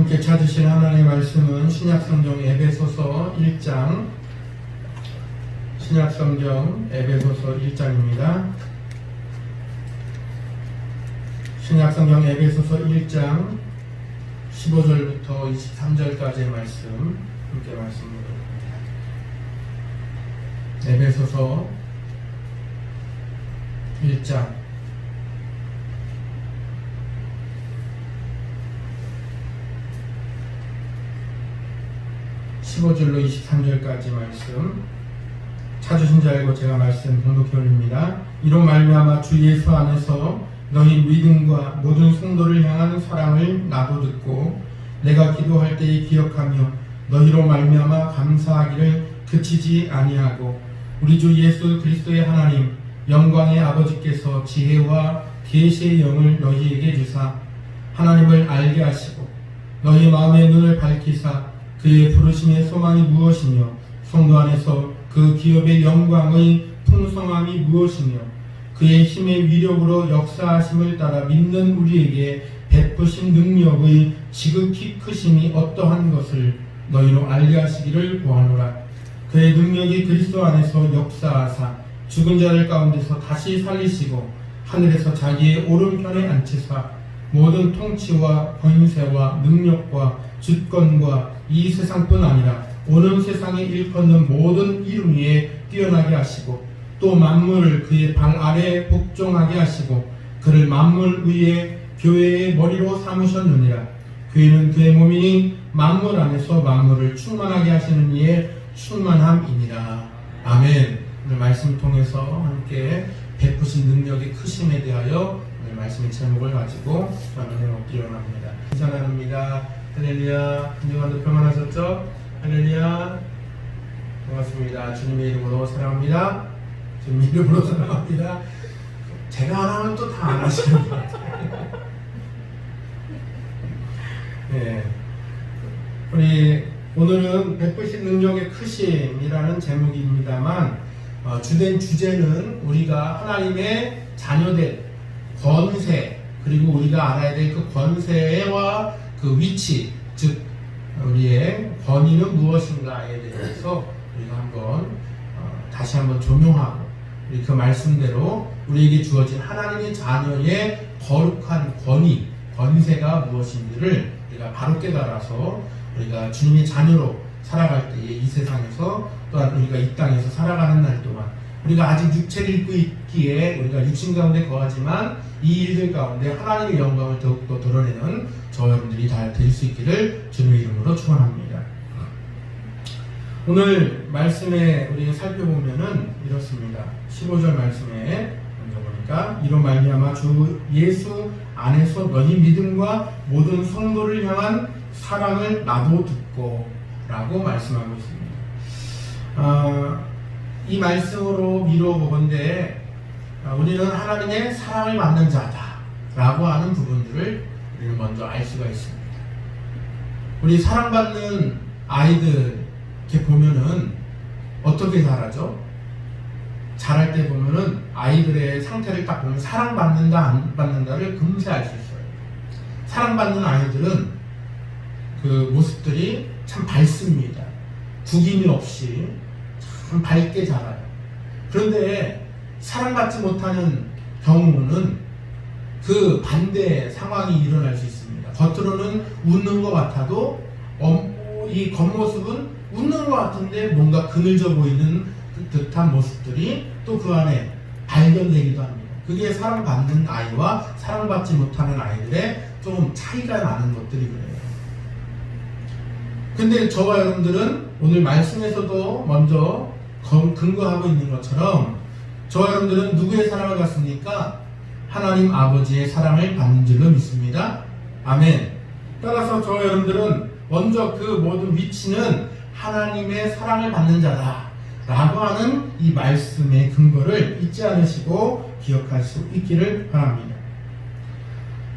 함께 찾으신 하나님의 말씀은 신약성경 에베소서 1장, 신약성경 에베소서 1장입니다. 신약성경 에베소서 1장 15절부터 23절까지의 말씀 함께 말씀드립니다. 에베소서 1장 15절로 23절까지 말씀 찾으신 줄 알고 제가 말씀 봉독해 올립니다. 이로 말미암아 주 예수 안에서 너희 믿음과 모든 성도를 향한 사랑을 나도 듣고 내가 기도할 때에 기억하며 너희로 말미암아 감사하기를 그치지 아니하고 우리 주 예수 그리스도의 하나님 영광의 아버지께서 지혜와 계시의 영을 너희에게 주사 하나님을 알게 하시고 너희 마음의 눈을 밝히사 그의 부르심의 소망이 무엇이며 성도 안에서 그 기업의 영광의 풍성함이 무엇이며 그의 힘의 위력으로 역사하심을 따라 믿는 우리에게 베푸신 능력의 지극히 크심이 어떠한 것을 너희로 알게 하시기를 구하노라. 그의 능력이 그리스도 안에서 역사하사 죽은 자들 가운데서 다시 살리시고 하늘에서 자기의 오른편에 앉히사 모든 통치와 권세와 능력과 주권과 이 세상뿐 아니라 오는 세상에 일컫는 모든 이름 위에 뛰어나게 하시고 또 만물을 그의 발 아래에 복종하게 하시고 그를 만물 위에 교회의 머리로 삼으셨느니라. 교회는 그의 몸이니 만물 안에서 만물을 충만하게 하시는 이의 충만함이니라. 아멘. 오늘 말씀 통해서 함께 베푸신 능력의 크심에 대하여 오늘 말씀의 제목을 가지고 나누어 먹기로 합니다. 감사합니다. 할렐루야. 한주간도 평안하셨죠? 할렐루야. 반갑습니다. 주님의 이름으로 사랑합니다. 주님의 이름으로 사랑합니다. 제가 안 하면 또 다 안 하시는 것 같아요. 네. 우리 오늘은 베푸신 능력의 크심이라는 제목입니다만 주된 주제는 우리가 하나님의 자녀된 권세 그리고 우리가 알아야 될 그 권세와 그 위치 즉 우리의 권위는 무엇인가에 대해서 우리가 한번 다시 한번 조명하고 우리 그 말씀대로 우리에게 주어진 하나님의 자녀의 거룩한 권위 권세가 무엇인지를 우리가 바로 깨달아서 우리가 주님의 자녀로 살아갈 때에 이 세상에서 또한 우리가 이 땅에서 살아가는 날 동안 우리가 아직 육체를 입고 있기에 우리가 육신 가운데 거하지만 이 일들 가운데 하나님의 영광을 더욱더 드러내는 저 여러분들이 다 될 수 있기를 주님의 이름으로 축원합니다. 오늘 말씀에 우리가 살펴보면은 이렇습니다. 15절 말씀에 먼저 보니까 이로 말미암아 주 예수 안에서 너희 믿음과 모든 성도를 향한 사랑을 나도 듣고 라고 말씀하고 있습니다. 이 말씀으로 미뤄보건대 우리는 하나님의 사랑을 받는 자다 라고 하는 부분들을 우리는 먼저 알 수가 있습니다. 우리 사랑받는 아이들 이렇게 보면은 어떻게 자라죠? 자랄 때 보면은 아이들의 상태를 딱 보면 사랑받는다 안 받는다를 금세 알 수 있어요. 사랑받는 아이들은 그 모습들이 참 밝습니다. 구김이 없이 참 밝게 자라요. 그런데 사랑받지 못하는 경우는 그 반대 상황이 일어날 수 있습니다. 겉으로는 웃는 것 같아도 이 겉모습은 웃는 것 같은데 뭔가 그늘져 보이는 듯한 모습들이 또 그 안에 발견되기도 합니다. 그게 사랑받는 아이와 사랑받지 못하는 아이들의 좀 차이가 나는 것들이 그래요. 근데 저와 여러분들은 오늘 말씀에서도 먼저 근거하고 있는 것처럼 저와 여러분들은 누구의 사랑을 받습니까? 하나님 아버지의 사랑을 받는 줄로 믿습니다. 아멘. 따라서 저와 여러분들은 먼저 그 모든 위치는 하나님의 사랑을 받는 자다 라고 하는 이 말씀의 근거를 잊지 않으시고 기억할 수 있기를 바랍니다.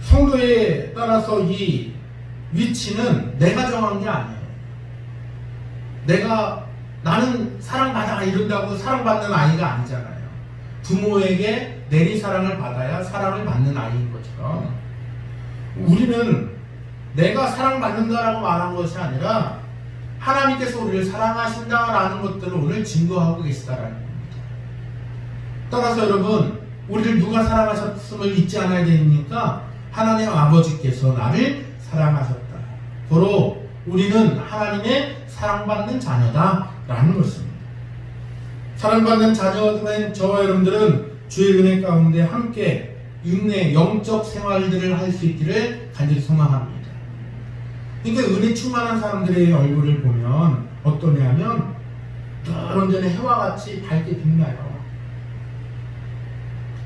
성도에 따라서 이 위치는 내가 정한 게 아니에요. 나는 사랑받아 이런다고 사랑받는 아이가 아니잖아요. 부모에게 내리 사랑을 받아야 사랑을 받는 아이인 것처럼 우리는 내가 사랑받는다라고 말한 것이 아니라 하나님께서 우리를 사랑하신다라는 것들을 오늘 증거하고 계시다라는 겁니다. 따라서 여러분, 우리를 누가 사랑하셨음을 잊지 않아야 됩니까? 하나님 아버지께서 나를 사랑하셨다. 바로 우리는 하나님의 사랑받는 자녀다라는 것입니다. 사랑받는 자녀된 저와 여러분들은 주의 은혜 가운데 함께 육내 영적 생활들을 할 수 있기를 간절히 소망합니다. 그러니까 은혜 충만한 사람들의 얼굴을 보면 어떠냐면 언제나 해와 같이 밝게 빛나요.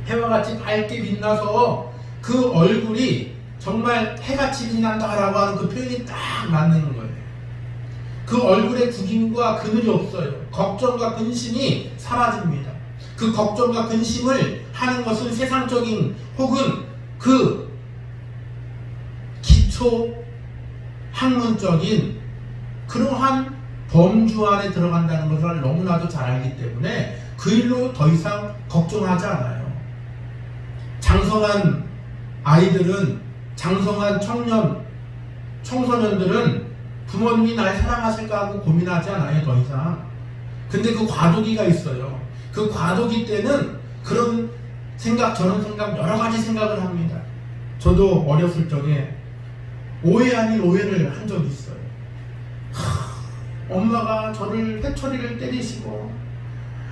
해와 같이 밝게 빛나서 그 얼굴이 정말 해같이 빛난다라고 하는 그 표현이 딱 맞는 거예요. 그 얼굴에 구김과 그늘이 없어요. 걱정과 근심이 사라집니다. 그 걱정과 근심을 하는 것은 세상적인 혹은 그 기초 학문적인 그러한 범주 안에 들어간다는 것을 너무나도 잘 알기 때문에 그 일로 더 이상 걱정하지 않아요. 장성한 아이들은, 장성한 청소년들은 부모님이 날 사랑하실까 하고 고민하지 않아요, 더 이상. 근데 그 과도기가 있어요. 그 과도기 때는 그런 생각, 저런 생각, 여러 가지 생각을 합니다. 저도 어렸을 적에 오해 아닌 오해를 한 적이 있어요. 엄마가 저를 회초리를 때리시고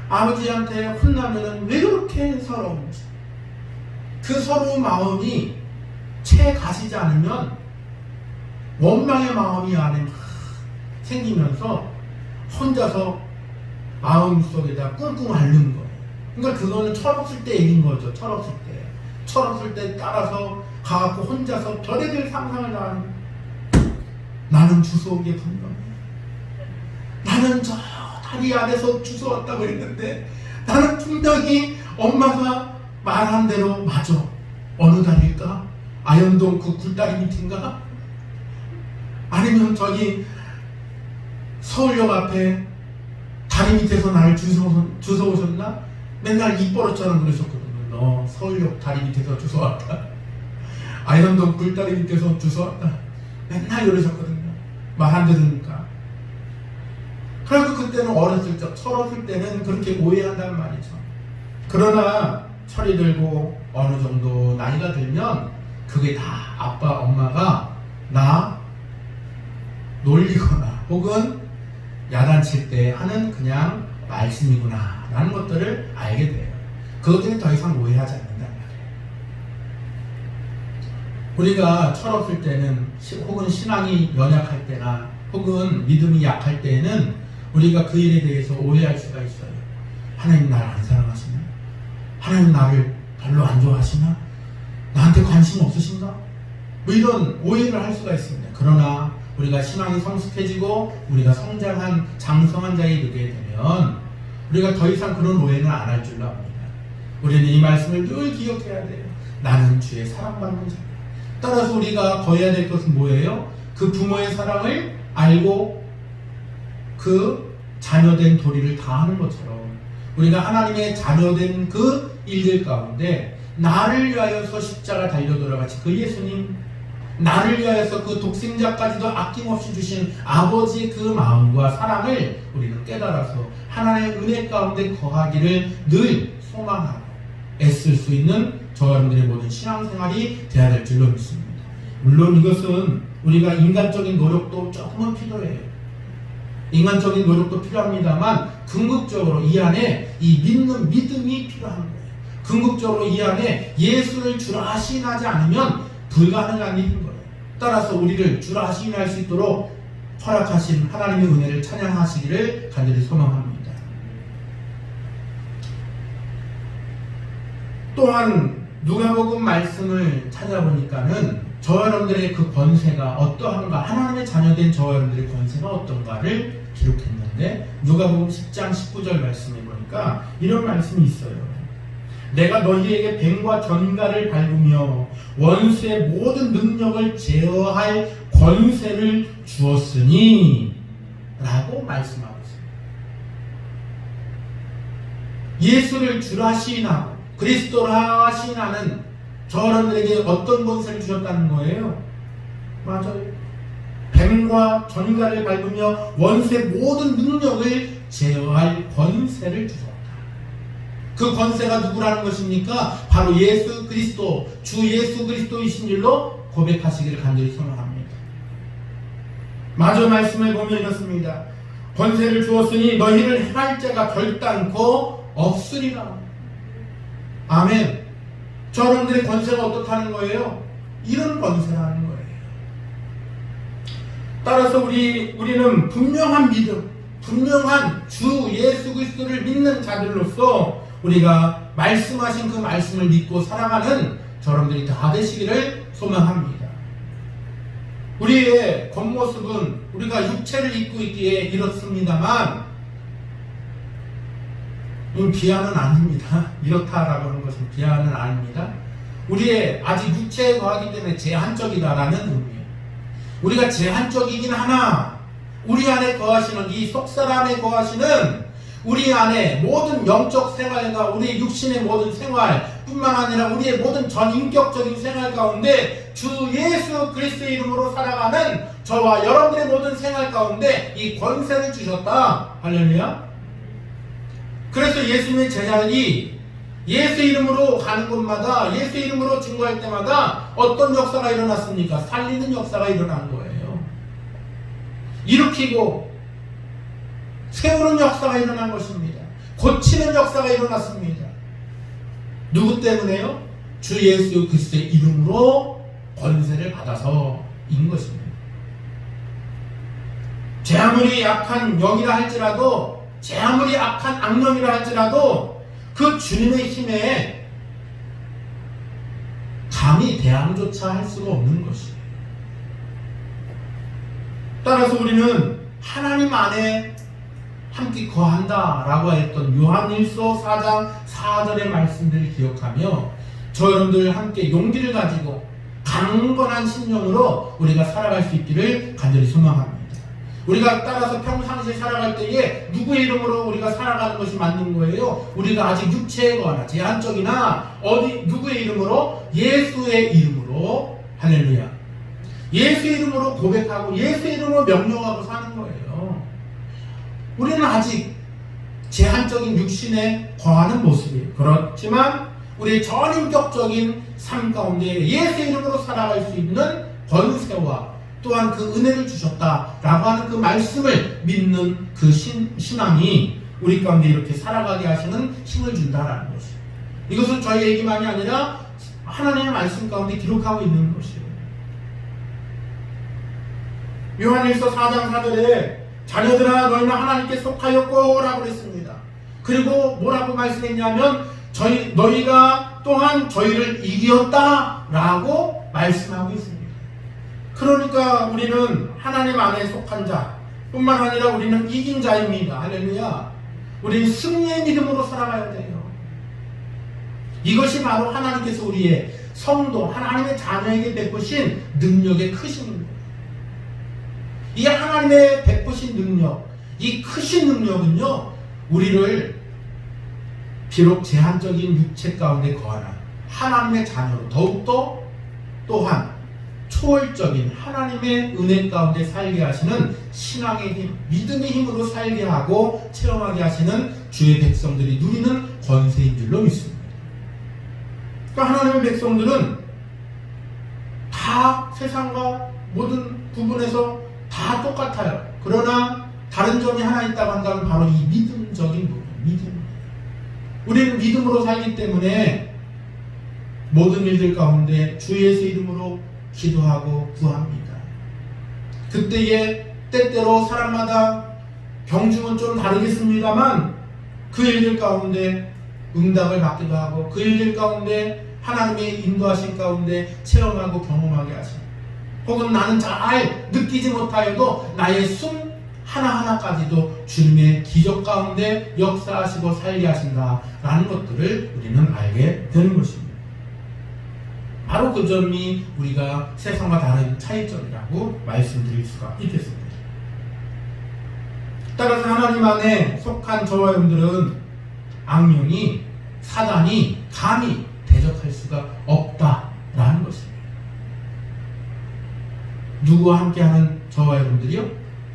아버지한테 혼나면은 왜 그렇게 서러운지, 그 서러운 마음이 채 가시지 않으면 원망의 마음이 안에 생기면서 혼자서 마음속에다 끙끙 앓는 거예요. 그러니까 그거는 철없을 때 얘기인 거죠. 철없을 때 따라서 가갖고 혼자서 별의별 상상을 하는, 나는 주워오게 분명해. 나는 저 다리 아래서 주워왔다고 했는데 나는 분명히 엄마가 말한 대로 맞아. 어느 다리일까? 아현동 그 굴다리 밑인가? 아니면 저기 서울역 앞에 다리 밑에서 나를 주워오셨나? 맨날 입버릇처럼 그러셨거든요. 너 서울역 다리 밑에서 주워왔다. 아현동 굴다리 밑에서 주워왔다. 맨날 그러셨거든요. 말 안 들으니까. 그래서 그때는 어렸을 적, 철없을 때는 그렇게 오해한단 말이죠. 그러나 철이 들고 어느 정도 나이가 들면 그게 다 아빠, 엄마가 나 놀리거나 혹은 야단칠 때 하는 그냥 말씀이구나 라는 것들을 알게 돼요. 그것들이 더 이상 오해하지 않는단 말이에요. 우리가 철없을 때는 혹은 신앙이 연약할 때나 혹은 믿음이 약할 때는 우리가 그 일에 대해서 오해할 수가 있어요. 하나님 나를 안 사랑하시나? 하나님 나를 별로 안 좋아하시나? 나한테 관심 없으신가? 뭐 이런 오해를 할 수가 있습니다. 그러나 우리가 신앙이 성숙해지고 우리가 성장한 장성한 자에 이르게 되면 우리가 더 이상 그런 오해는 안 할 줄로 압니다. 우리는 이 말씀을 늘 기억해야 돼요. 나는 주의 사랑받는 자다. 따라서 우리가 거해야 될 것은 뭐예요? 그 부모의 사랑을 알고 그 자녀된 도리를 다하는 것처럼 우리가 하나님의 자녀된 그 일들 가운데 나를 위하여서 십자가 달려 돌아가신 그 예수님, 나를 위하여서 그 독생자까지도 아낌없이 주신 아버지의 그 마음과 사랑을 우리는 깨달아서 하나님의 은혜 가운데 거하기를 늘 소망하고 애쓸 수 있는 저와 여러분들의 모든 신앙생활이 되어야 될 줄로 믿습니다. 물론 이것은 우리가 인간적인 노력도 조금은 필요해요. 인간적인 노력도 필요합니다만 궁극적으로 이 안에 이 믿는 믿음이 필요한 거예요. 궁극적으로 이 안에 예수를 주라 시인하지 않으면 불가능한 일인 거예요. 따라서 우리를 주라 시인할 수 있도록 허락하신 하나님의 은혜를 찬양하시기를 간절히 소망합니다. 또한 누가복음 말씀을 찾아보니까는 저와 여러분들의 그 권세가 어떠한가, 하나님의 자녀된 저와 여러분들의 권세가 어떤가를 기록했는데 누가복음 10장 19절 말씀에 보니까 이런 말씀이 있어요. 내가 너희에게 뱀과 전갈을 밟으며 원수의 모든 능력을 제어할 권세를 주었으니 라고 말씀하고 있습니다. 예수를 주라 시인하고 그리스도라 시인하는 저 여러분들에게 어떤 권세를 주셨다는 거예요? 맞아요. 뱀과 전갈을 밟으며 원수의 모든 능력을 제어할 권세를 주셨다. 그 권세가 누구라는 것입니까? 바로 예수 그리스도, 주 예수 그리스도이신 줄로 고백하시기를 간절히 소망합니다. 마저 말씀을 보면 이렇습니다. 권세를 주었으니 너희를 행할 자가 결단코 없으리라. 아멘. 저놈들의 권세가 어떻다는 거예요? 이런 권세라는 거예요. 따라서 우리는 분명한 믿음, 분명한 주 예수 그리스도를 믿는 자들로서 우리가 말씀하신 그 말씀을 믿고 살아가는 저놈들이 다 되시기를 소망합니다. 우리의 겉모습은 우리가 육체를 입고 있기에 이렇습니다만 비하는 아닙니다. 이렇다라고 하는 것은 비하는 아닙니다. 우리의 아직 육체에 거하기 때문에 제한적이다라는 의미예요. 우리가 제한적이긴 하나 우리 안에 거하시는 이 속사람에 거하시는 우리 안에 모든 영적 생활과 우리 육신의 모든 생활 뿐만 아니라 우리의 모든 전인격적인 생활 가운데 주 예수 그리스도의 이름으로 살아가는 저와 여러분들의 모든 생활 가운데 이 권세를 주셨다. 할렐루야. 그래서 예수님의 제자들이 예수 이름으로 가는 곳마다 예수 이름으로 증거할 때마다 어떤 역사가 일어났습니까? 살리는 역사가 일어난 거예요. 일으키고 세우는 역사가 일어난 것입니다. 고치는 역사가 일어났습니다. 누구 때문에요? 주 예수 그리스도의 이름으로 권세를 받아서인 것입니다. 제 아무리 약한 영이라 할지라도 제 아무리 악한 악령이라 할지라도 그 주님의 힘에 감히 대항조차 할 수가 없는 것이에요. 따라서 우리는 하나님 안에 함께 거한다 라고 했던 요한일서 4장 4절의 말씀들을 기억하며 저 여러분들 함께 용기를 가지고 강건한 심령으로 우리가 살아갈 수 있기를 간절히 소망합니다. 우리가 따라서 평상시에 살아갈 때에 누구의 이름으로 우리가 살아가는 것이 맞는 거예요? 우리가 아직 육체에 거하나 제한적이나 누구의 이름으로? 예수의 이름으로. 할렐루야. 예수 이름으로 고백하고 예수 이름으로 명령하고 사는 거예요. 우리는 아직 제한적인 육신에 거하는 모습이에요. 그렇지만 우리의 전인격적인 삶 가운데 예수 이름으로 살아갈 수 있는 권세와 또한 그 은혜를 주셨다라고 하는 그 말씀을 믿는 그 신앙이 우리 가운데 이렇게 살아가게 하시는 힘을 준다라는 것이에요. 이것은 저희 얘기만이 아니라 하나님의 말씀 가운데 기록하고 있는 것이에요. 요한일서 4장 4절에 자녀들아 너희는 하나님께 속하였고 라고 그랬습니다. 그리고 뭐라고 말씀했냐면 너희가 또한 저희를 이겼다 라고 말씀하고 있습니다. 그러니까 우리는 하나님 안에 속한 자 뿐만 아니라 우리는 이긴 자입니다. 할렐루야. 우리는 승리의 믿음으로 살아가야 돼요. 이것이 바로 하나님께서 우리의 성도 하나님의 자녀에게 베푸신 능력의 크신 거예요. 이 하나님의 베푸신 능력, 이 크신 능력은요, 우리를 비록 제한적인 육체 가운데 거하나 하나님의 자녀로 더욱더 또한 초월적인 하나님의 은혜 가운데 살게 하시는 신앙의 힘, 믿음의 힘으로 살게 하고 체험하게 하시는 주의 백성들이 누리는 권세인 줄로 믿습니다. 그러니까 하나님의 백성들은 다 세상과 모든 부분에서 다 똑같아요. 그러나 다른 점이 하나 있다고 한다면 바로 이 믿음적인 부분, 믿음. 우리는 믿음으로 살기 때문에 모든 일들 가운데 주 예수 이름으로 기도하고 구합니다. 그때에 때때로 사람마다 경중은 좀 다르겠습니다만 그 일들 가운데 응답을 받기도 하고 그 일들 가운데 하나님의 인도하신 가운데 체험하고 경험하게 하십니다. 혹은 나는 잘 느끼지 못하여도 나의 숨 하나하나까지도 주님의 기적 가운데 역사하시고 살게 하신다라는 것들을 우리는 알게 되는 것입니다. 바로 그 점이 우리가 세상과 다른 차이점이라고 말씀드릴 수가 있겠습니다. 따라서 하나님 안에 속한 저와 여러분들은 악령이 사단이 감히 대적할 수가 없다라는 것입니다. 누구와 함께하는 저와 여러분들이요?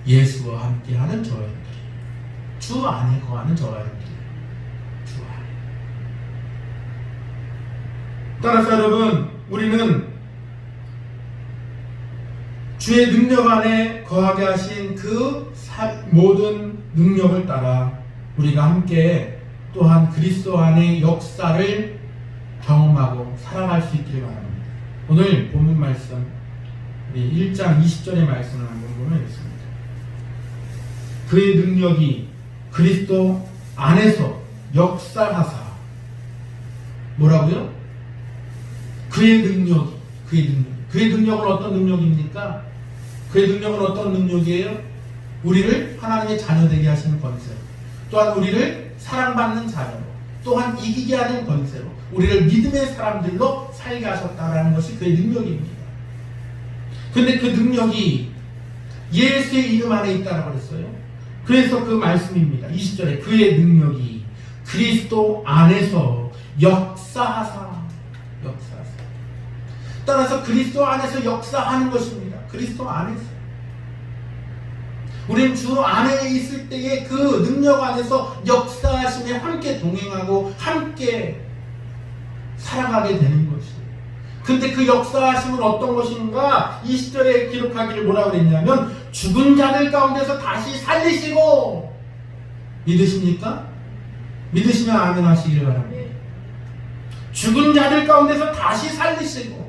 예수와 함께하는 저와 여러분들. 주 안에 거하는 저와 여러분들. 주 안에. 따라서 여러분, 우리는 주의 능력 안에 거하게 하신 그 모든 능력을 따라 우리가 함께 또한 그리스도 안의 역사를 경험하고 살아갈 수 있기를 바랍니다. 오늘 본문 말씀, 우리 1장 20절의 말씀을 한번 보면 되겠습니다. 그의 능력이 그리스도 안에서 역사하사, 뭐라고요? 그의 능력은 어떤 능력입니까? 그의 능력은 어떤 능력이에요? 우리를 하나님의 자녀 되게 하시는 권세로, 또한 우리를 사랑받는 자녀로, 또한 이기게 하는 권세로, 우리를 믿음의 사람들로 살게 하셨다라는 것이 그의 능력입니다. 근데 그 능력이 예수의 이름 안에 있다라고 그랬어요. 그래서 그 말씀입니다. 20절에 그의 능력이 그리스도 안에서 역사하사. 따라서 그리스도 안에서 역사하는 것입니다. 그리스도 안에서. 우리는 주 안에 있을 때의 그 능력 안에서 역사하심에 함께 동행하고 함께 살아가게 되는 것이에요. 근데 그 역사하심은 어떤 것인가? 20절에 기록하기를 뭐라고 그랬냐면 죽은 자들 가운데서 다시 살리시고. 믿으십니까? 믿으시면 아멘 하시기를 바랍니다. 죽은 자들 가운데서 다시 살리시고.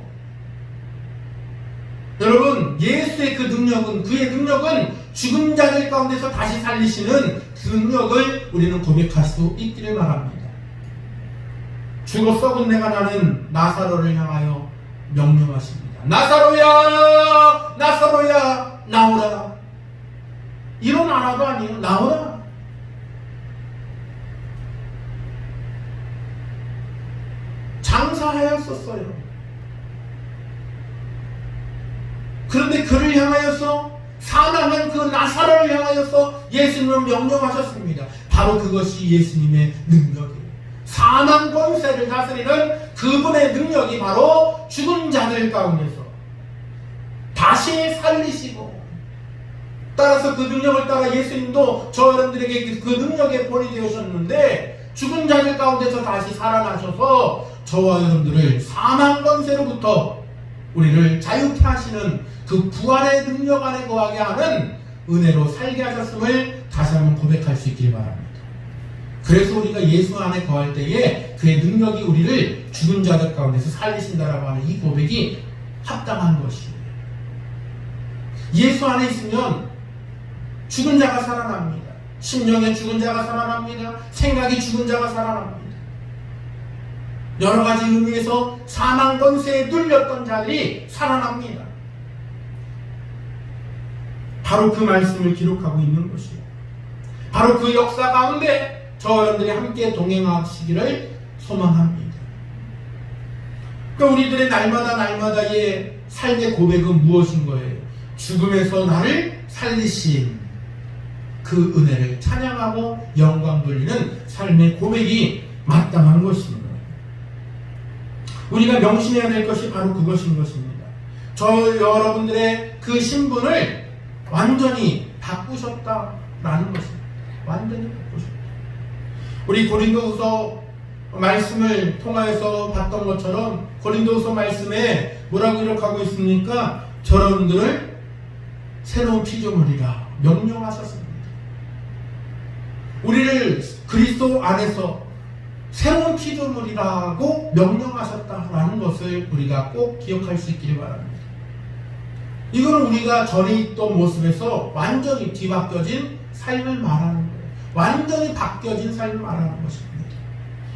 여러분, 예수의 그 능력은, 그의 능력은 죽은 자들 가운데서 다시 살리시는 그 능력을 우리는 고백할 수 있기를 바랍니다. 죽어 썩은 내가 나는 나사로를 향하여 명령하십니다. 나사로야, 나사로야, 나오라. 일어나라도 아니에요. 나오라. 장사하였었어요. 그런데 그를 향하여서, 사망한 그 나사로를 향하여서 예수님은 명령하셨습니다. 바로 그것이 예수님의 능력이에요. 사망 권세를 다스리는 그분의 능력이 바로 죽은 자들 가운데서 다시 살리시고, 따라서 그 능력을 따라 예수님도 저 여러분들에게 그 능력의 본이 되셨는데, 죽은 자들 가운데서 다시 살아나셔서 저와 여러분들을 사망 권세로부터 우리를 자유케 하시는 그 부활의 능력 안에 거하게 하는 은혜로 살게 하셨음을 다시 한번 고백할 수 있길 바랍니다. 그래서 우리가 예수 안에 거할 때에 그의 능력이 우리를 죽은 자들 가운데서 살리신다라고 하는 이 고백이 합당한 것이에요. 예수 안에 있으면 죽은 자가 살아납니다. 심령의 죽은 자가 살아납니다. 생각이 죽은 자가 살아납니다. 여러 가지 의미에서 사망 권세에 눌렸던 자들이 살아납니다. 바로 그 말씀을 기록하고 있는 것이에요. 바로 그 역사 가운데 저 여러분들이 함께 동행하시기를 소망합니다. 그러니까 우리들의 날마다의 삶의 고백은 무엇인 거예요? 죽음에서 나를 살리신 그 은혜를 찬양하고 영광 돌리는 삶의 고백이 마땅한 것입니다. 우리가 명심해야 될 것이 바로 그것인 것입니다. 저 여러분들의 그 신분을 완전히 바꾸셨다라는 것입니다. 완전히 바꾸셨다. 우리 고린도후서 말씀을 통하여서 봤던 것처럼 고린도후서 말씀에 뭐라고 기록하고 있습니까? 저 여러분들을 새로운 피조물이라 명령하셨습니다. 우리를 그리스도 안에서 새로운 피조물이라고 명령하셨다라는 것을 우리가 꼭 기억할 수 있기를 바랍니다. 이거는 우리가 전에 있던 모습에서 완전히 뒤바뀌어진 삶을 말하는 거예요. 완전히 바뀌어진 삶을 말하는 것입니다.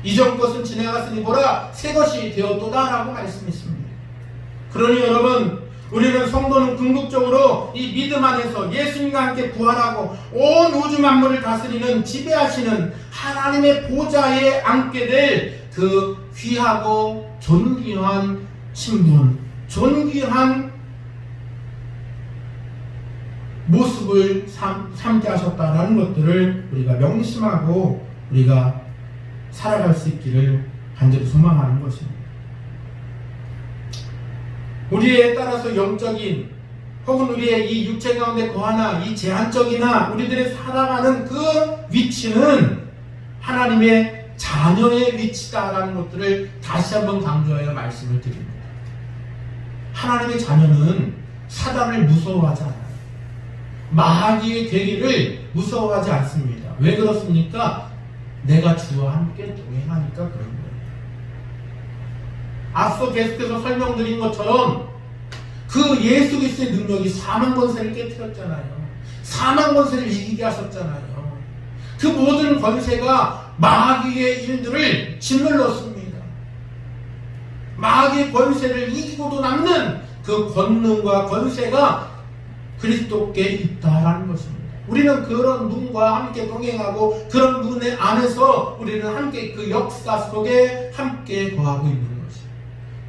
이전 것은 지나갔으니 보라 새 것이 되었도다라고 말씀했습니다. 그러니 여러분, 우리는 성도는 궁극적으로 이 믿음 안에서 예수님과 함께 부활하고 온 우주 만물을 다스리는 지배하시는 하나님의 보좌에 앉게 될 그 귀하고 존귀한 신분, 존귀한 모습을 삼게 하셨다라는 것들을 우리가 명심하고 우리가 살아갈 수 있기를 간절히 소망하는 것입니다. 우리에 따라서 영적인 혹은 우리의 이 육체 가운데 거하나 이 제한적이나 우리들의 살아가는 그 위치는 하나님의 자녀의 위치다라는 것들을 다시 한번 강조하여 말씀을 드립니다. 하나님의 자녀는 사단을 무서워하지 않아요. 마귀의 괴계를 무서워하지 않습니다. 왜 그렇습니까? 내가 주와 함께 동행하니까 그런 거예요. 앞서 계속해서 설명드린 것처럼 그 예수 그리스도의 능력이 사망 권세를 깨뜨렸잖아요. 사망 권세를 이기게 하셨잖아요. 그 모든 권세가 마귀의 일들을 짓눌렀습니다. 마귀의 권세를 이기고도 남는 그 권능과 권세가 그리스도께 있다라는 것입니다. 우리는 그런 눈과 함께 동행하고 그런 눈의 안에서 우리는 함께 그 역사 속에 함께 거하고 있는 것입니다.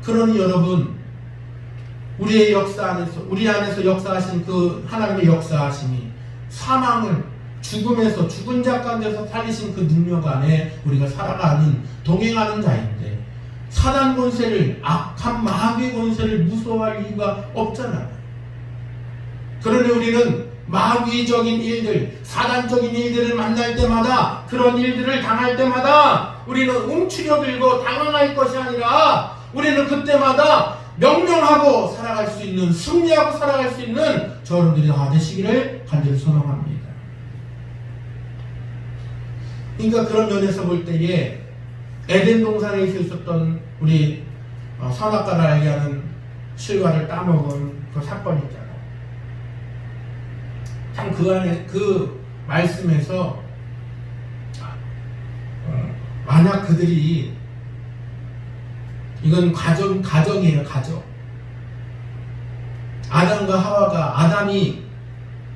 그러니 여러분, 우리의 역사 안에서, 우리 안에서 역사하신 그 하나님의 역사하심이 사망을 죽음에서 죽은 자 가운데서 살리신 그 능력 안에 우리가 살아가는 동행하는 자인데 사단 권세를, 악한 마귀의 권세를 무서워할 이유가 없잖아요. 그러니 우리는 마귀적인 일들, 사단적인 일들을 만날 때마다, 그런 일들을 당할 때마다 우리는 움츠려 들고 당황할 것이 아니라 우리는 그때마다 명령하고 살아갈 수 있는, 승리하고 살아갈 수 있는 저러분들이 다 되시기를 간절히 소망합니다. 그러니까 그런 면에서 볼 때에 에덴 동산에 있었던 우리 선악과를 알게 하는 실과를 따먹은 그 사건이 있잖아요. 참 그 안에 그 말씀에서 만약 그들이, 이건 가정이에요. 가정. 아담과 하와가, 아담이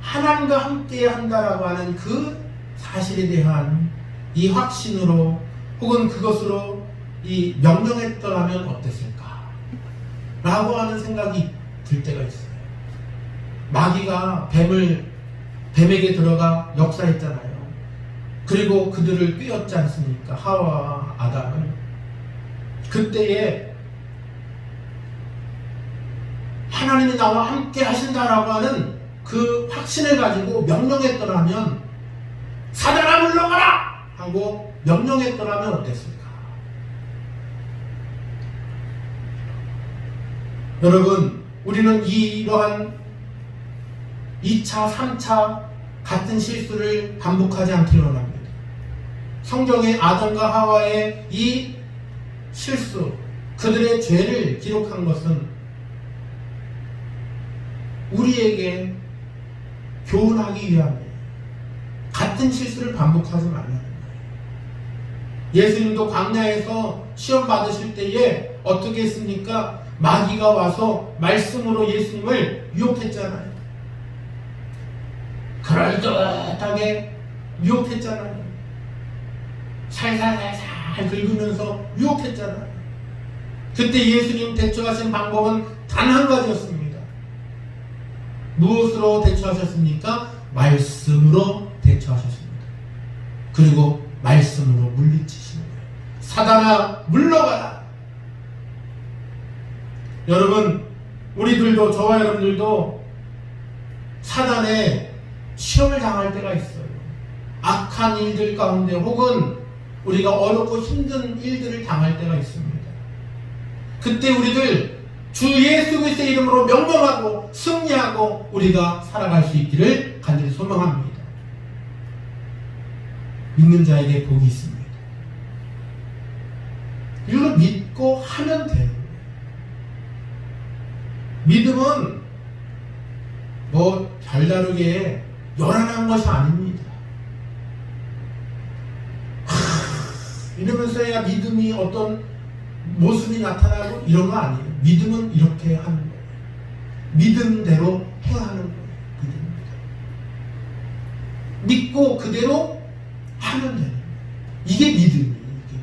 하나님과 함께 한다라고 하는 그 사실에 대한 이 확신으로 혹은 그것으로 이 명령했더라면 어땠을까? 라고 하는 생각이 들 때가 있어요. 마귀가 뱀에게 들어가 역사했잖아요. 그리고 그들을 꿰었지 않습니까? 하와와 아담을. 그때에 하나님이 나와 함께 하신다라고 하는 그 확신을 가지고 명령했더라면, 사단아 물러가라! 하고 명령했더라면 어땠을까? 여러분, 우리는 이러한 2차, 3차 같은 실수를 반복하지 않기를 원합니다. 성경에 아담과 하와의 이 실수, 그들의 죄를 기록한 것은 우리에게 교훈하기 위함이에요. 같은 실수를 반복하지 말라는 거예요. 예수님도 광야에서 시험 받으실 때에 어떻게 했습니까? 마귀가 와서 말씀으로 예수님을 유혹했잖아요. 그럴듯하게 유혹했잖아요. 살살살살 긁으면서 유혹했잖아요. 그때 예수님 대처하신 방법은 단 한 가지였습니다. 무엇으로 대처하셨습니까? 말씀으로 대처하셨습니다. 그리고 말씀으로 물리치시는 거예요. 사단아 물러가라. 여러분, 우리들도, 저와 여러분들도 사단의 시험을 당할 때가 있어요. 악한 일들 가운데 혹은 우리가 어렵고 힘든 일들을 당할 때가 있습니다. 그때 우리들 주 예수 그리스도의 이름으로 명령하고 승리하고 우리가 살아갈 수 있기를 간절히 소망합니다. 믿는 자에게 복이 있습니다. 이걸 믿고 하면 돼요. 믿음은 뭐 별다르게 요란한 것이 아닙니다. 이러면서야 믿음이 어떤 모습이 나타나고 이런 거 아니에요. 믿음은 이렇게 하는 거예요. 믿음대로 해야 하는 거예요. 믿음입니다. 믿고 그대로 하면 되는 거예요. 이게 믿음이에요. 이게 믿음.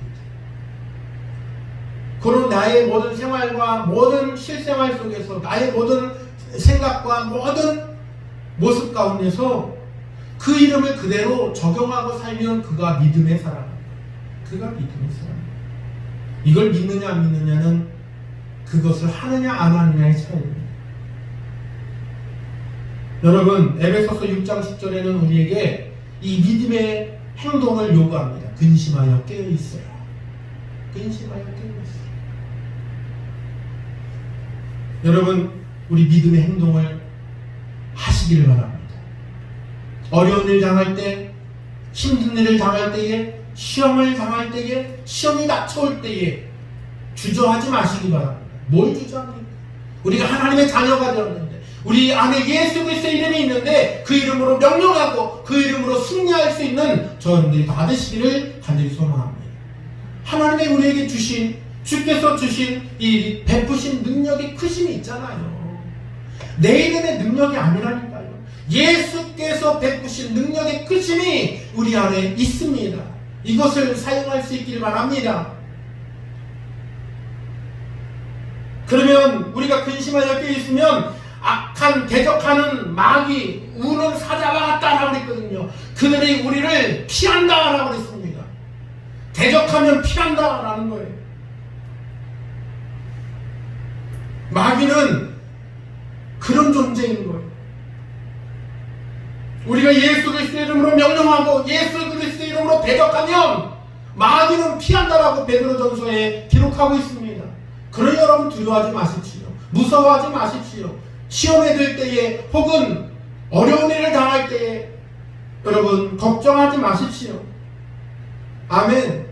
그런 나의 모든 생활과 모든 실생활 속에서 나의 모든 생각과 모든 모습 가운데서 그 이름을 그대로 적용하고 살면 그가 믿음의 사람입니다. 그가 믿음의 사람입니다. 이걸 믿느냐 안 믿느냐는 그것을 하느냐 안 하느냐의 차이입니다. 여러분, 에베소서 6장 10절에는 우리에게 이 믿음의 행동을 요구합니다. 근심하여 깨어있어라. 근심하여 깨어있어라. 여러분, 우리 믿음의 행동을 하시기를 바랍니다. 어려운 일 당할 때, 힘든 일을 당할 때에, 시험을 당할 때에, 시험이 닥쳐올 때에 주저하지 마시기 바랍니다. 뭘 주저합니까? 우리가 하나님의 자녀가 되었는데, 우리 안에 예수 그리스도의 이름이 있는데 그 이름으로 명령하고 그 이름으로 승리할 수 있는 저희들이 다 되시기를 간절히 소망합니다. 하나님의 우리에게 주신, 주께서 주신 이 베푸신 능력이 크심이 있잖아요. 내 이름의 능력이 아니라니까요. 예수께서 베푸신 능력의 크심이 우리 안에 있습니다. 이것을 사용할 수 있기를 바랍니다. 그러면 우리가 근심하여 깨어있으면 악한 대적하는 마귀, 우는 사자와 같다라고 그랬거든요. 그들이 우리를 피한다라고 그랬습니다. 대적하면 피한다라는 거예요. 마귀는 그런 존재인 거예요. 우리가 예수 그리스도의 이름으로 명령하고 예수 그리스도의 이름으로 대적하면 마귀는 피한다라고 베드로전서에 기록하고 있습니다. 그러니 여러분 두려워하지 마십시오. 무서워하지 마십시오. 시험에 들 때에 혹은 어려운 일을 당할 때에 여러분 걱정하지 마십시오. 아멘.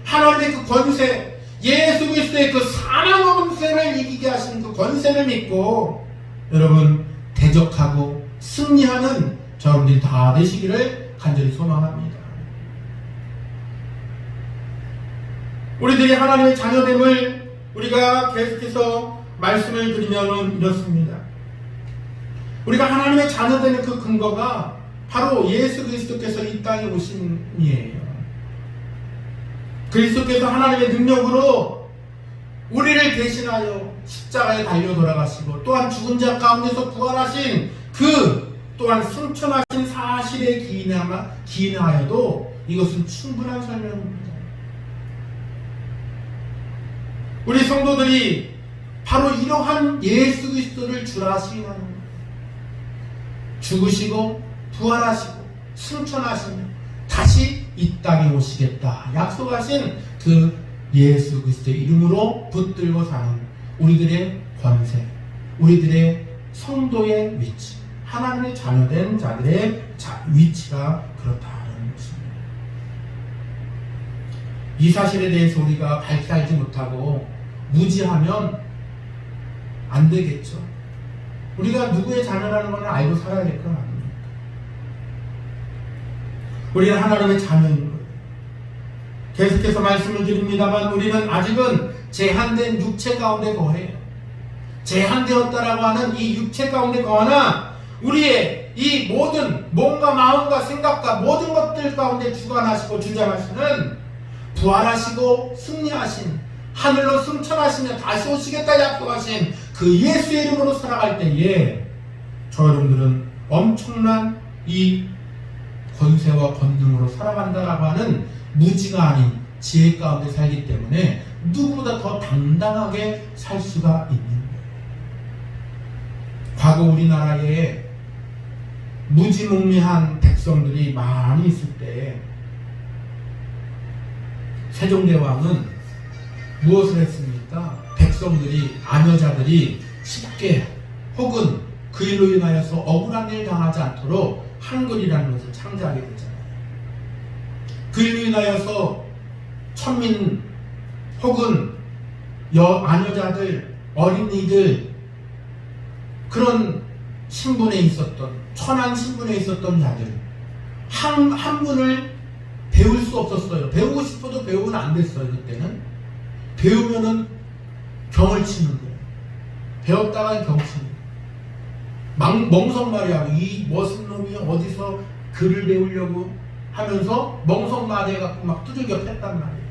하나님의 그 권세, 예수 그리스도의 그 사망 권세를 이기게 하신 그 권세를 믿고 여러분 대적하고 승리하는 여러분들이 다 되시기를 간절히 소망합니다. 우리들이 하나님의 자녀됨을 우리가 계속해서 말씀을 드리면 이렇습니다. 우리가 하나님의 자녀되는 그 근거가 바로 예수 그리스도께서 이 땅에 오심이에요. 그리스도께서 하나님의 능력으로 우리를 대신하여 십자가에 달려 돌아가시고 또한 죽은 자 가운데서 부활하신 그 또한 승천하신 사실에 기인하여도 이것은 충분한 설명입니다. 우리 성도들이 바로 이러한 예수 그리스도를 주라 시인하는 거예요. 죽으시고 부활하시고 승천하시며 다시 이 땅에 오시겠다 약속하신 그 예수 그리스도의 이름으로 붙들고 사는 우리들의 권세, 우리들의 성도의 위치, 하나님의 자녀된 자들의 위치가 그렇다는 것입니다. 이 사실에 대해서 우리가 밝히 알지 못하고 무지하면 안 되겠죠. 우리가 누구의 자녀라는 것을 알고 살아야 될 건 아닙니까? 우리는 하나님의 자녀인 거예요. 계속해서 말씀을 드립니다만 우리는 아직은 제한된 육체 가운데 거해요. 제한되었다라고 하는 이 육체 가운데 거하나 우리의 이 모든 몸과 마음과 생각과 모든 것들 가운데 주관하시고 주장하시는 부활하시고 승리하신 하늘로 승천하시며 다시 오시겠다 약속하신 그 예수의 이름으로 살아갈 때에 저 여러분들은 엄청난 이 권세와 권능으로 살아간다라고 하는 무지가 아닌 지혜 가운데 살기 때문에 누구보다 더 당당하게 살 수가 있는 거예요. 과거 우리나라에 무지몽매한 백성들이 많이 있을 때 세종대왕은 무엇을 했습니까? 백성들이, 아녀자들이 쉽게 혹은 그 일로 인하여서 억울한 일 당하지 않도록 한글이라는 것을 창제하게 되잖아요. 그 일로 인하여서 천민 혹은 아녀자들, 어린이들 그런 신분에 있었던 천한 신분에 있었던 자들 한 분을 배울 수 없었어요. 배우고 싶어도 배우면 안 됐어요. 그때는 배우면은 경을 치는 거예요. 배웠다가 경 치는 거예요. 멍석말이하고 이 멋진 놈이 어디서 글을 배우려고 하면서 멍석말이 해갖고 막 두들겨 팼단 말이에요.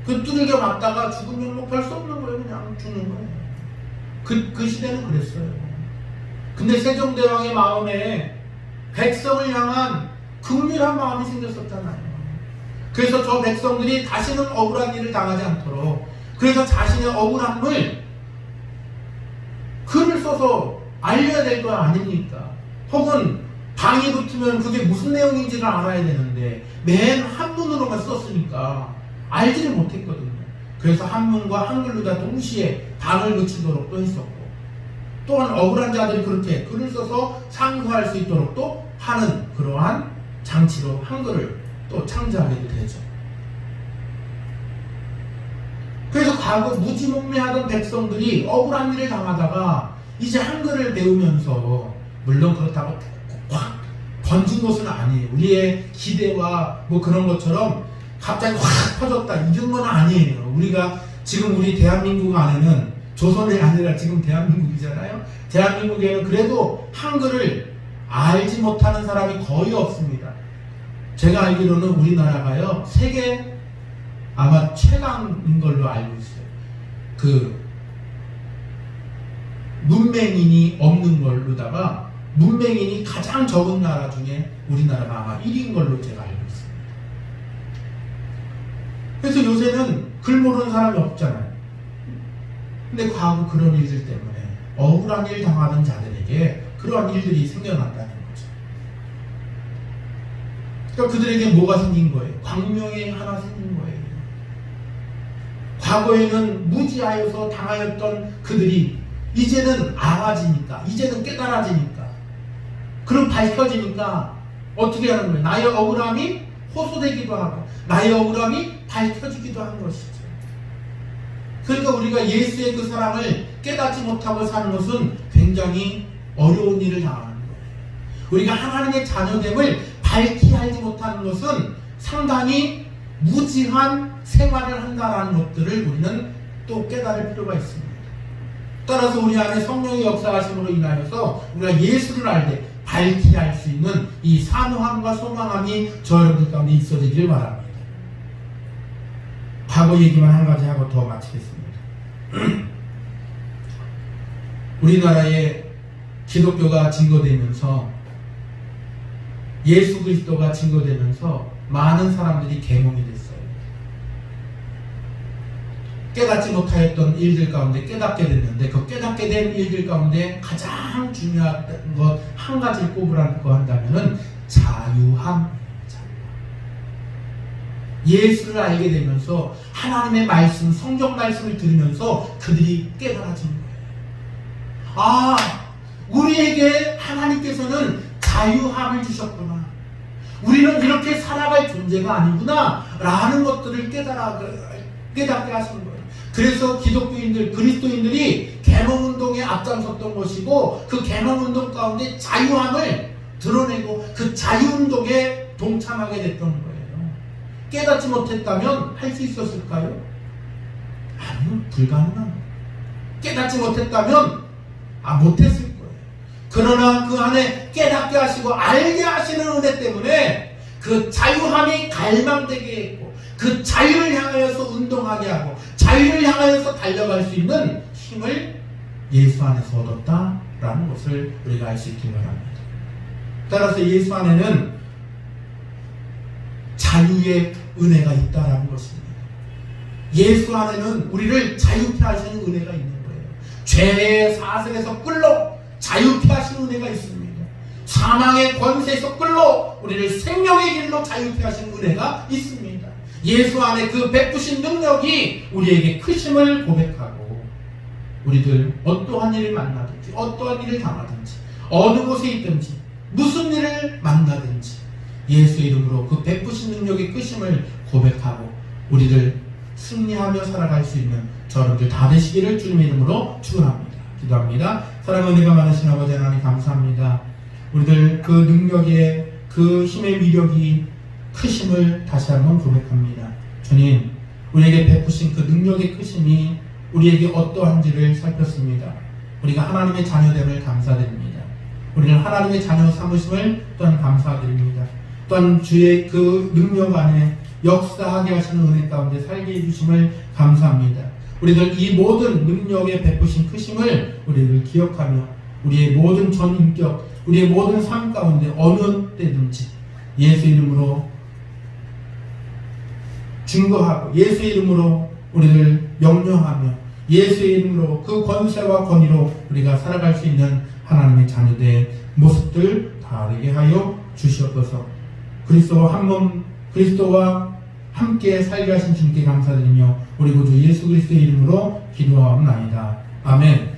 그 두들겨 맞다가 죽으면 뭐 별 수 없는 거예요. 그냥 죽는 거예요. 그 시대는 그랬어요. 근데 세종대왕의 마음에 백성을 향한 긍휼한 마음이 생겼었잖아요. 그래서 저 백성들이 다시는 억울한 일을 당하지 않도록 그래서 자신의 억울함을 글을 써서 알려야 될 거 아닙니까? 혹은 방이 붙으면 그게 무슨 내용인지를 알아야 되는데 맨 한문으로만 썼으니까 알지를 못했거든요. 그래서 한문과 한글로 다 동시에 방을 붙이도록 또 했었고, 또한 억울한 자들이 그렇게 글을 써서 상소할 수 있도록 또 하는 그러한 장치로 한글을 또 창제하게 되죠. 그래서 과거 무지몽매하던 백성들이 억울한 일을 당하다가 이제 한글을 배우면서, 물론 그렇다고 확 번진 것은 아니에요. 우리의 기대와 뭐 그런 것처럼 갑자기 확 퍼졌다 이런 건 아니에요. 우리가 지금 우리 대한민국 안에는, 조선이 아니라 지금 대한민국이잖아요. 대한민국에는 그래도 한글을 알지 못하는 사람이 거의 없습니다. 제가 알기로는 우리나라가요, 세계 아마 최강인 걸로 알고 있어요. 그 문맹인이 없는 걸로다가 문맹인이 가장 적은 나라 중에 우리나라가 아마 1위인 걸로 제가 알고 있습니다. 그래서 요새는 글 모르는 사람이 없잖아요. 근데 과거 그런 일들 때문에 억울한 일 당하는 자들에게 그러한 일들이 생겨났다는 거죠. 그러니까 그들에게 뭐가 생긴 거예요? 광명이 하나 생긴 거예요. 과거에는 무지하여서 당하였던 그들이 이제는 알아지니까, 이제는 깨달아지니까, 그럼 밝혀지니까 어떻게 하는 거예요? 나의 억울함이 호소되기도 하고 나의 억울함이 밝혀지기도 한 것이죠. 그러니까 우리가 예수의 그 사랑을 깨닫지 못하고 사는 것은 굉장히 어려운 일을 당하는 거예요. 우리가 하나님의 자녀됨을 밝히 알지 못하는 것은 상당히 무지한 생활을 한다는 것들을 우리는 또 깨달을 필요가 있습니다. 따라서 우리 안에 성령의 역사하심으로 인하여서 우리가 예수를 알되 밝히 알 수 있는 이 사모함과 소망함이 저 여러분들 가운데 있어지길 바랍니다. 과거 얘기만 한 가지 하고 더 마치겠습니다. 우리나라에 기독교가 증거되면서, 예수 그리스도가 증거되면서 많은 사람들이 계몽이 됐어요. 깨닫지 못하였던 일들 가운데 깨닫게 됐는데, 그 깨닫게 된 일들 가운데 가장 중요한 것 한 가지를 꼽으라고 한다면은 자유함. 예수를 알게 되면서 하나님의 말씀, 성경 말씀을 들으면서 그들이 깨달아진 거예요. 아, 우리에게 하나님께서는 자유함을 주셨구나. 우리는 이렇게 살아갈 존재가 아니구나 라는 것들을 깨닫게 하신 거예요. 그래서 기독교인들, 그리스도인들이 계몽운동에 앞장섰던 것이고, 그 계몽운동 가운데 자유함을 드러내고 그 자유운동에 동참하게 됐던 거예요. 깨닫지 못했다면 할 수 있었을까요? 아니요, 불가능합니다. 깨닫지 못했다면 못했을 거예요. 그러나 그 안에 깨닫게 하시고 알게 하시는 은혜 때문에 그 자유함이 갈망되게 했고, 그 자유를 향하여서 운동하게 하고 자유를 향하여서 달려갈 수 있는 힘을 예수 안에서 얻었다라는 것을 우리가 알 수 있기 바랍니다. 따라서 예수 안에는 자유의 은혜가 있다라는 것입니다. 예수 안에는 우리를 자유케 하시는 은혜가 있는 거예요. 죄의 사슬에서 끌로 자유케 하시는 은혜가 있습니다. 사망의 권세에서 끌로 우리를 생명의 길로 자유케 하시는 은혜가 있습니다. 예수 안에 그 베푸신 능력이 우리에게 크심을 고백하고, 우리들 어떠한 일을 만나든지 어떠한 일을 당하든지 어느 곳에 있든지 무슨 일을 만나든지 예수의 이름으로 그 베푸신 능력의 크심을 고백하고 우리를 승리하며 살아갈 수 있는 저러분들 다 되시기를 주님의 이름으로 축원합니다. 기도합니다. 사랑하는 은혜가 많으신 아버지 하나님 감사합니다. 우리들 그 능력의 그 힘의 위력이 크심을 다시 한번 고백합니다. 주님, 우리에게 베푸신 그 능력의 크심이 우리에게 어떠한지를 살폈습니다. 우리가 하나님의 자녀됨을 감사드립니다. 우리는 하나님의 자녀 삼으심을 또한 감사드립니다. 또한 주의 그 능력 안에 역사하게 하시는 은혜 가운데 살게 해주심을 감사합니다. 우리들 이 모든 능력에 베푸신 크심을 우리를 기억하며 우리의 모든 전인격, 우리의 모든 삶 가운데 어느 때든지 예수 이름으로 증거하고 예수의 이름으로 우리를 명령하며 예수의 이름으로 그 권세와 권위로 우리가 살아갈 수 있는 하나님의 자녀들 모습들 다르게 하여 주시옵소서. 그리스도와 함께 살게 하신 주님께 감사드리며 우리 구주 예수 그리스도의 이름으로 기도하옵나이다. 아멘.